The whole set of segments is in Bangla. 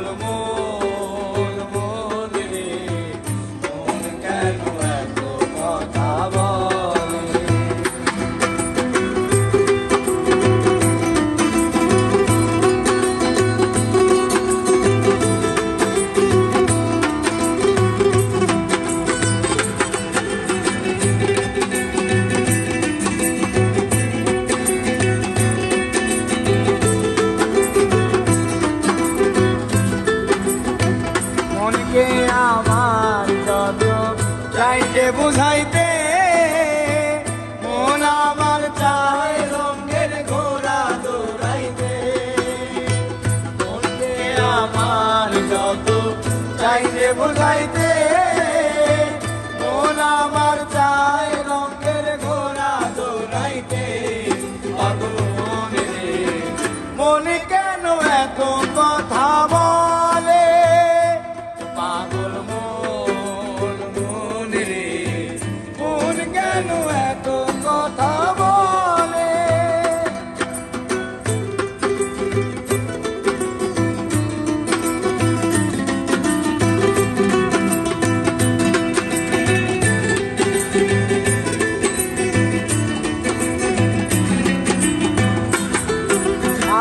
পাগল মন মন রে মন কেন এত কথা বলে। মনকে আমার যত চাইতে বুঝাইতে মন আমার চায় রঙের ঘোড়া দৌড়াইতে। মনকে আমার যত চাইতে বুঝাইতে মন আমার চায় রঙের ঘোড়া দৌড়াইতে। পাগল মন রে মন কেন এত কথা বলে। পাগল মন মন রে মন কেন এত কথা বলে।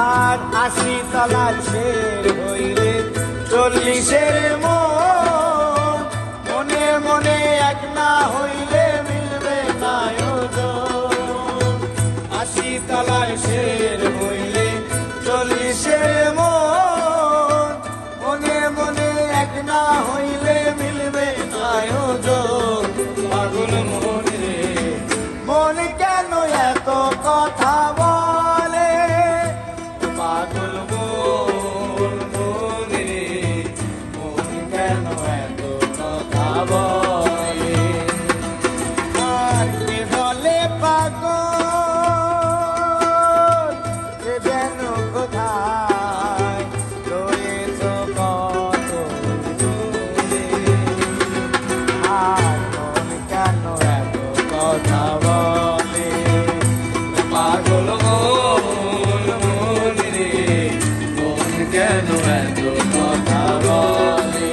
আর ৮০ তলার শের হইলে ৪০-এর মন মনে মনে এক না হইলে মিলবে না ওজন। ৮০ তলার শের হইলে ৪০-এর মন মনে মনে এক না হইলে মিলবে না ওজন। পাগল মন রে মন কেন এত কথা বলে। পাগল মন মন রে মন কেন এত কথা বলে। আর কে বলে পাগল সে যেন কোথায় রয়েছ কত দূরে। আর মন কেন এত কথা বলে। পাগল মন মন রে মন কেন এত কথা বলে।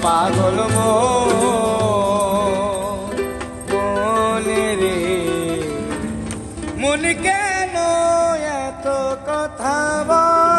পাগল মন মন রে মন কেন এত কথা বলে।